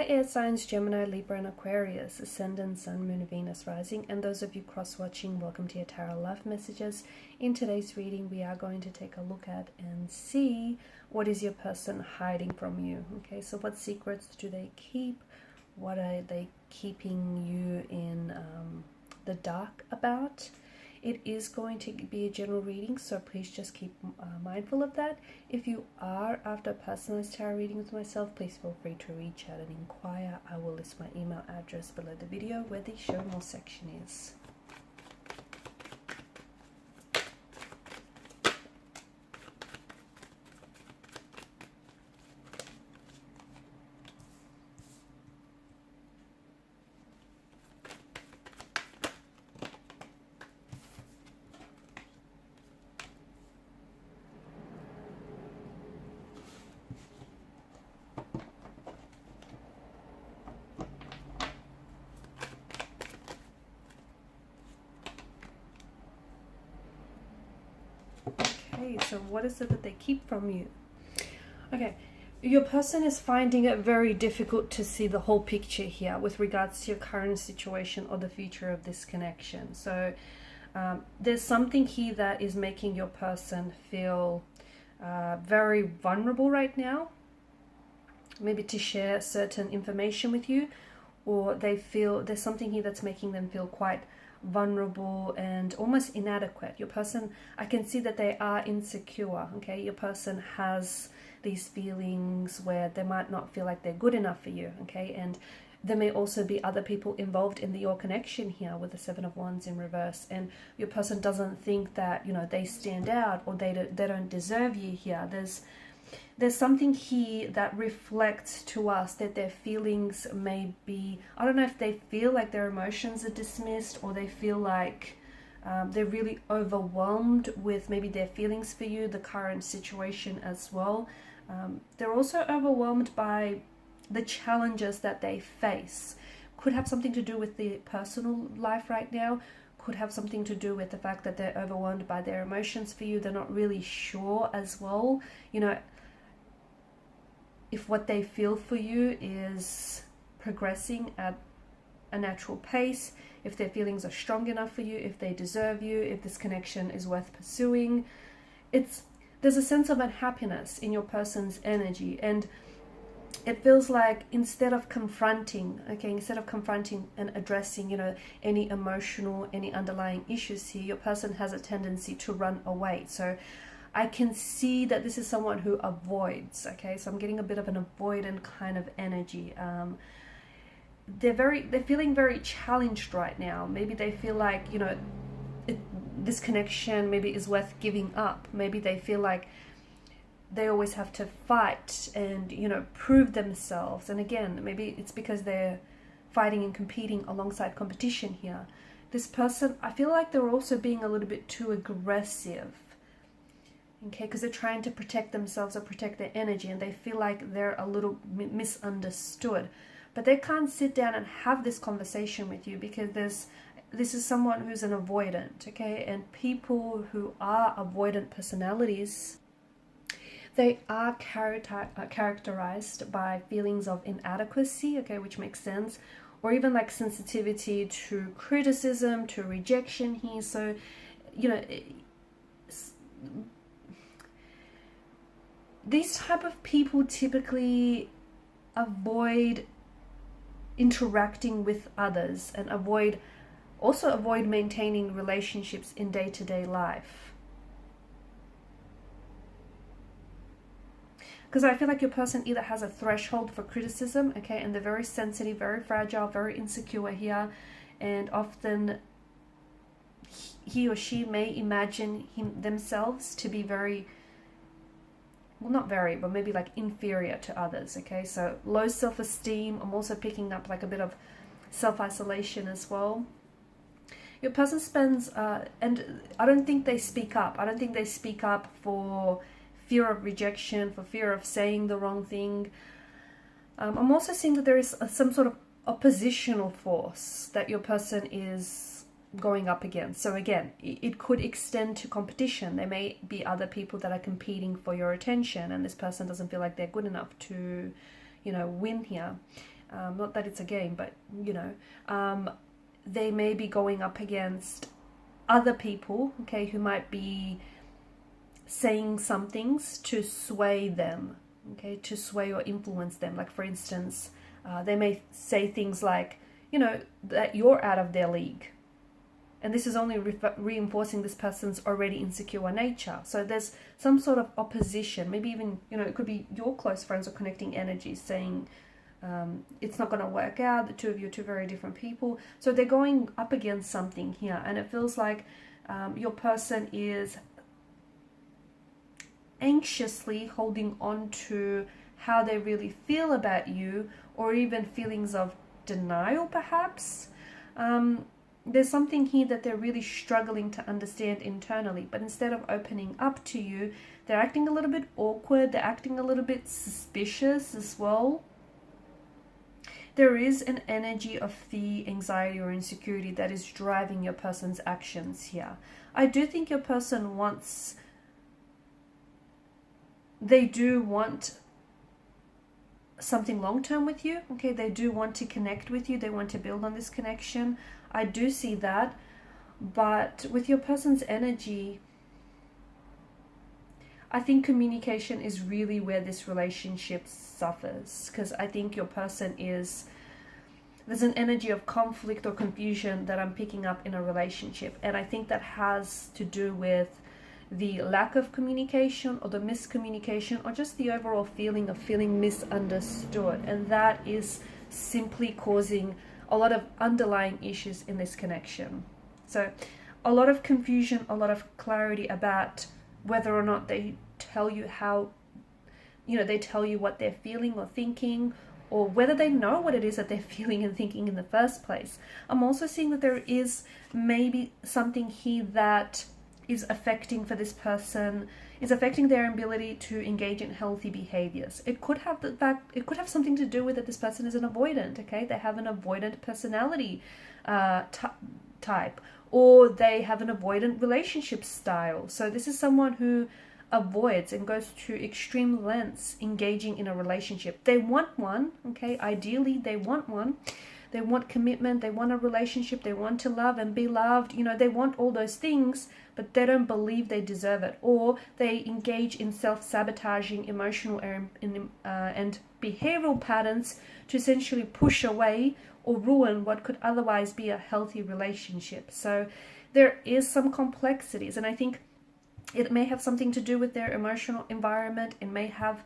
Hi air signs, Gemini, Libra and Aquarius, Ascendant, Sun, Moon, Venus, Rising, and those of you cross-watching, welcome to your Tarot Life Messages. In today's reading, we are going to take a look at and see what is your person hiding from you. Okay, so what secrets do they keep? What are they keeping you in the dark about? It is going to be a general reading, so please just keep mindful of that. If you are after a personalized tarot reading with myself, please feel free to reach out and inquire. I will list my email address below the video where the show more section is. Okay, so what is it that they keep from you? Okay, your person is finding it very difficult to see the whole picture here with regards to your current situation or the future of this connection. So there's something here that is making your person feel very vulnerable right now, maybe to share certain information with you, or they feel there's something here that's making them feel quite vulnerable and almost inadequate. Your person, I can see that they are insecure. Okay, your person has these feelings where they might not feel like they're good enough for you. Okay, and there may also be other people involved in your connection here with the Seven of Wands in reverse, and your person doesn't think that, you know, they stand out or they don't deserve you here. There's something here that reflects to us that their feelings may be, I don't know if they feel like their emotions are dismissed, or they feel like they're really overwhelmed with maybe their feelings for you, the current situation as well. They're also overwhelmed by the challenges that they face. Could have something to do with the personal life right now, could have something to do with the fact that they're overwhelmed by their emotions for you. They're not really sure as well, you know, if what they feel for you is progressing at a natural pace, if their feelings are strong enough for you, if they deserve you, if this connection is worth pursuing. There's a sense of unhappiness in your person's energy, and it feels like instead of confronting and addressing, you know, any emotional, any underlying issues here, your person has a tendency to run away. So I can see that this is someone who avoids. Okay, so I'm getting a bit of an avoidant kind of energy. They're feeling very challenged right now. Maybe they feel like, you know, this connection maybe is worth giving up. Maybe they feel like they always have to fight and, you know, prove themselves. And again, maybe it's because they're fighting and competing alongside competition here. This person, I feel like they're also being a little bit too aggressive. Okay, because they're trying to protect themselves or protect their energy, and they feel like they're a little misunderstood. But they can't sit down and have this conversation with you because this is someone who's an avoidant, okay? And people who are avoidant personalities, they are characterized by feelings of inadequacy, okay, which makes sense, or even like sensitivity to criticism, to rejection here. So, you know, these type of people typically avoid interacting with others and also avoid maintaining relationships in day-to-day life. Because I feel like your person either has a threshold for criticism, okay, and they're very sensitive, very fragile, very insecure here, and often he or she may imagine themselves to be very, well, not very, but maybe like inferior to others, okay? So low self-esteem. I'm also picking up like a bit of self-isolation as well. Your person spends, and I don't think they speak up. I don't think they speak up for fear of rejection, for fear of saying the wrong thing. I'm also seeing that there is some sort of oppositional force that your person is going up against. So again, it could extend to competition. There may be other people that are competing for your attention, and this person doesn't feel like they're good enough to, you know, win here. Not that it's a game, but you know, they may be going up against other people, okay, who might be saying some things to sway them, okay, to sway or influence them. Like for instance, they may say things like, you know, that you're out of their league. And this is only reinforcing this person's already insecure nature. So there's some sort of opposition, maybe even, you know, it could be your close friends or connecting energies saying, it's not going to work out, the two of you are two very different people. So they're going up against something here, and it feels like your person is anxiously holding on to how they really feel about you, or even feelings of denial perhaps. There's something here that they're really struggling to understand internally, but instead of opening up to you, they're acting a little bit awkward, they're acting a little bit suspicious as well. There is an energy of fear, anxiety, or insecurity that is driving your person's actions here. I do think your person wants, they do want something long-term with you, okay? They do want to connect with you, they want to build on this connection. I do see that, but with your person's energy, I think communication is really where this relationship suffers, because I think your person is, there's an energy of conflict or confusion that I'm picking up in a relationship, and I think that has to do with the lack of communication or the miscommunication, or just the overall feeling of feeling misunderstood, and that is simply causing a lot of underlying issues in this connection. So a lot of confusion, a lot of clarity about whether or not they tell you how, you know, they tell you what they're feeling or thinking, or whether they know what it is that they're feeling and thinking in the first place. I'm also seeing that there is maybe something here that is affecting for this person, is affecting their ability to engage in healthy behaviors. It could have it could have something to do with that this person is an avoidant, okay? They have an avoidant personality type, or they have an avoidant relationship style. So this is someone who avoids and goes to extreme lengths engaging in a relationship. They want one, okay? Ideally, they want one. They want commitment, they want a relationship, they want to love and be loved, you know, they want all those things, but they don't believe they deserve it, or they engage in self-sabotaging emotional and behavioral patterns to essentially push away or ruin what could otherwise be a healthy relationship. So there is some complexities, and I think it may have something to do with their emotional environment. It may have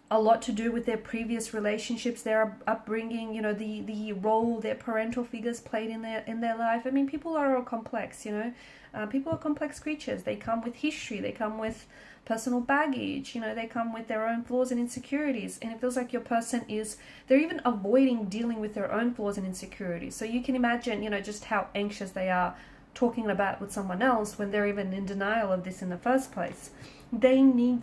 a lot to do with their previous relationships, their upbringing, you know, the role their parental figures played in their life. I mean, people are all complex, you know. People are complex creatures. They come with history. They come with personal baggage. You know, they come with their own flaws and insecurities. And it feels like your person is, they're even avoiding dealing with their own flaws and insecurities. So you can imagine, you know, just how anxious they are talking about with someone else when they're even in denial of this in the first place. They need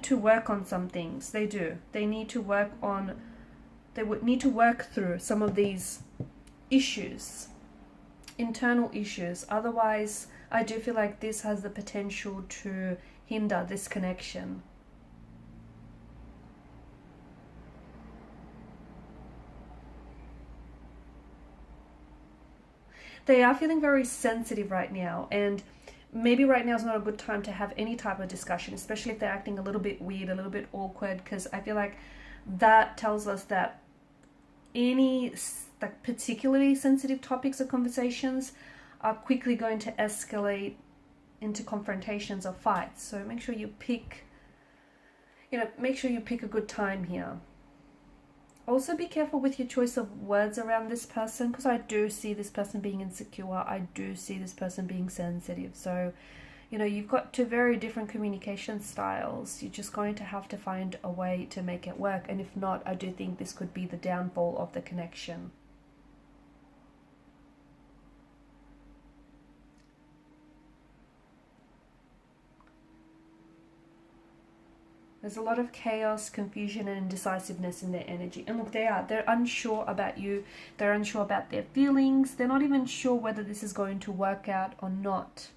to work on some things. They do. They need to work on, they would need to work through some of these issues, internal issues. Otherwise, I do feel like this has the potential to hinder this connection. They are feeling very sensitive right now, and maybe right now is not a good time to have any type of discussion, especially if they're acting a little bit weird, a little bit awkward, because I feel like that tells us that any like particularly sensitive topics or conversations are quickly going to escalate into confrontations or fights. So make sure you pick a good time here. Also be careful with your choice of words around this person, because I do see this person being insecure. I do see this person being sensitive. So, you know, you've got two very different communication styles. You're just going to have to find a way to make it work. And if not, I do think this could be the downfall of the connection. There's a lot of chaos, confusion, and indecisiveness in their energy. And look, they're unsure about you. They're unsure about their feelings. They're not even sure whether this is going to work out or not.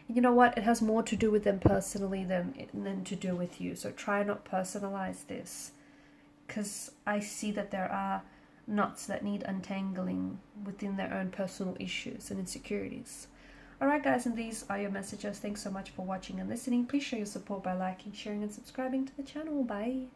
you know what, it has more to do with them personally than to do with you. So try not personalize this, because I see that there are knots that need untangling within their own personal issues and insecurities. Alright guys, and these are your messages. Thanks so much for watching and listening. Please show your support by liking, sharing and subscribing to the channel. Bye.